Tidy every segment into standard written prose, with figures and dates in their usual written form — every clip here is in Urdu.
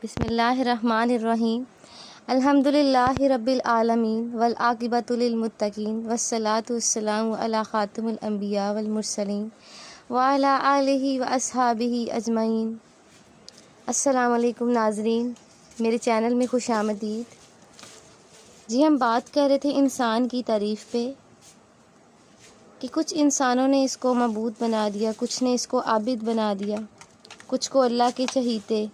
بسم اللہ الرحمن الرحیم الحمدللہ رب العالمین والعاقبۃ للمتقین والصلاۃ والسلام علی خاتم الانبیاء والمرسلین وعلی آلہ واصحابہ اجمعین۔ السلام علیکم ناظرین، میرے چینل میں خوش آمدید۔ جی ہم بات کر رہے تھے انسان کی تعریف پہ کہ کچھ انسانوں نے اس کو معبود بنا دیا، کچھ نے اس کو عابد بنا دیا، کچھ کو اللہ کے چہیتے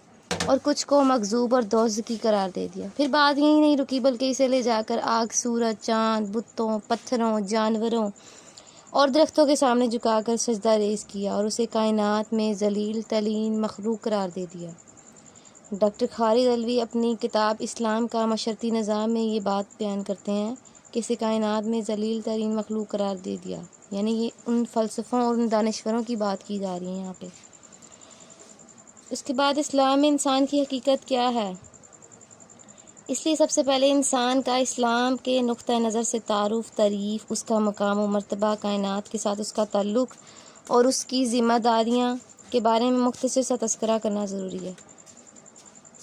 اور کچھ کو مغضوب اور دوزخی قرار دے دیا۔ پھر بات یہی نہیں رکی بلکہ اسے لے جا کر آگ، سورج، چاند، بتوں، پتھروں، جانوروں اور درختوں کے سامنے جھکا کر سجدہ ریز کیا اور اسے کائنات میں ذلیل ترین مخلوق قرار دے دیا۔ ڈاکٹر خالد علوی اپنی کتاب اسلام کا معاشرتی نظام میں یہ بات بیان کرتے ہیں کہ اسے کائنات میں ذلیل ترین مخلوق قرار دے دیا، یعنی یہ ان فلسفوں اور ان دانشوروں کی بات کی جا رہی ہے یہاں پہ۔ اس کے بعد اسلام میں انسان کی حقیقت کیا ہے؟ اس لیے سب سے پہلے انسان کا اسلام کے نقطہ نظر سے تعریف، اس کا مقام و مرتبہ کائنات کے ساتھ اس کا تعلق اور اس کی ذمہ داریاں کے بارے میں مختصر سا تذکرہ کرنا ضروری ہے۔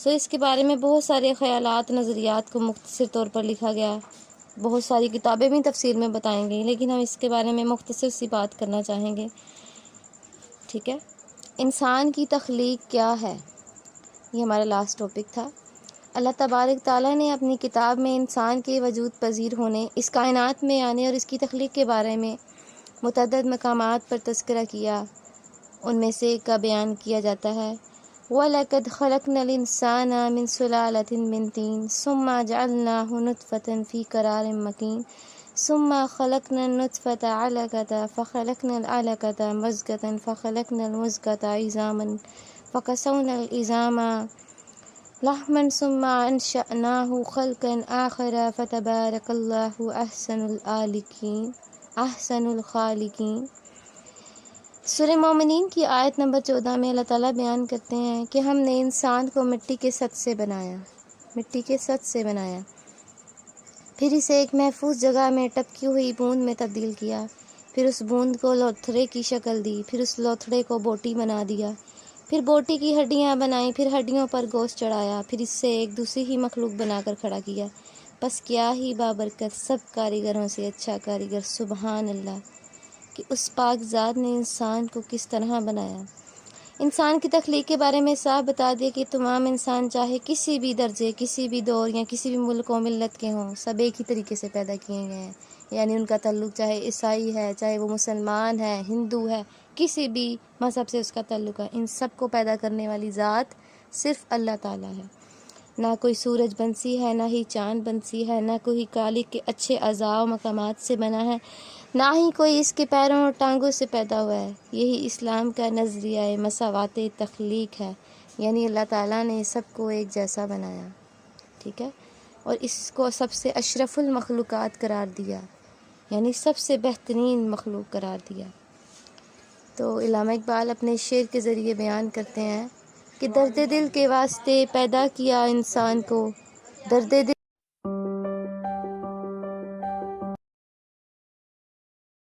اس کے بارے میں بہت سارے خیالات، نظریات کو مختصر طور پر لکھا گیا، بہت ساری کتابیں بھی تفصیل میں بتائیں گی، لیکن ہم اس کے بارے میں مختصر سی بات کرنا چاہیں گے۔ ٹھیک ہے، انسان کی تخلیق کیا ہے؟ یہ ہمارا لاسٹ ٹاپک تھا۔ اللہ تبارک تعالیٰ نے اپنی کتاب میں انسان کے وجود پذیر ہونے، اس کائنات میں آنے اور اس کی تخلیق کے بارے میں متعدد مقامات پر تذکرہ کیا۔ ان میں سے ایک کا بیان کیا جاتا ہے وَلَقَدْ خَلَقْنَا الْإِنسَانَ مِنْ سُلَالَةٍ مِّن طِينٍ ثُمَّ جَعَلْنَاهُ نُطْفَةً فِي قَرَارٍ مَّكِينٍ ثُمَّ خَلَقْنَا النُّطْفَةَ عَلَقَةً فَخَلَقْنَا الْعَلَقَةَ مُضْغَةً فَخَلَقْنَا الْمُضْغَةَ عِظَامًا فَكَسَوْنَا الْعِظَامَ لَحْمًا ثُمَّ أَنشَأْنَاهُ خَلْقًا آخَرَ فَتَبَارَكَ اللَّهُ أَحْسَنُ الْخَالِقِينَ۔ سورہ مومنین کی آیت نمبر 14 میں اللہ تعالیٰ بیان کرتے ہیں کہ ہم نے انسان کو مٹی کے سط سے بنایا، پھر اسے ایک محفوظ جگہ میں ٹپکی ہوئی بوند میں تبدیل کیا، پھر اس بوند کو لوتھڑے کی شکل دی، پھر اس لوتھڑے کو بوٹی بنا دیا، پھر بوٹی کی ہڈیاں بنائیں، پھر ہڈیوں پر گوشت چڑھایا، پھر اس سے ایک دوسری ہی مخلوق بنا کر کھڑا کیا۔ بس کیا ہی بابرکت سب کاریگروں سے اچھا کاریگر سبحان اللہ کہ اس پاک ذات نے انسان کو کس طرح بنایا۔ انسان کی تخلیق کے بارے میں صاف بتا دیا کہ تمام انسان چاہے کسی بھی درجے، کسی بھی دور یا کسی بھی ملک و ملت کے ہوں، سب ایک ہی طریقے سے پیدا کیے گئے ہیں، یعنی ان کا تعلق چاہے عیسائی ہے، چاہے وہ مسلمان ہے، ہندو ہے، کسی بھی مذہب سے اس کا تعلق ہے، ان سب کو پیدا کرنے والی ذات صرف اللہ تعالیٰ ہے۔ نہ کوئی سورج بنسی ہے، نہ ہی چاند بنسی ہے، نہ کوئی خالق کے اچھے اعضاء و مقامات سے بنا ہے، نہ ہی کوئی اس کے پیروں اور ٹانگوں سے پیدا ہوا ہے۔ یہی اسلام کا نظریہ مساوات تخلیق ہے، یعنی اللہ تعالیٰ نے سب کو ایک جیسا بنایا، ٹھیک ہے، اور اس کو سب سے اشرف المخلوقات قرار دیا، یعنی سب سے بہترین مخلوق قرار دیا۔ تو علامہ اقبال اپنے شعر کے ذریعے بیان کرتے ہیں کہ درد دل کے واسطے پیدا کیا انسان کو، درد دل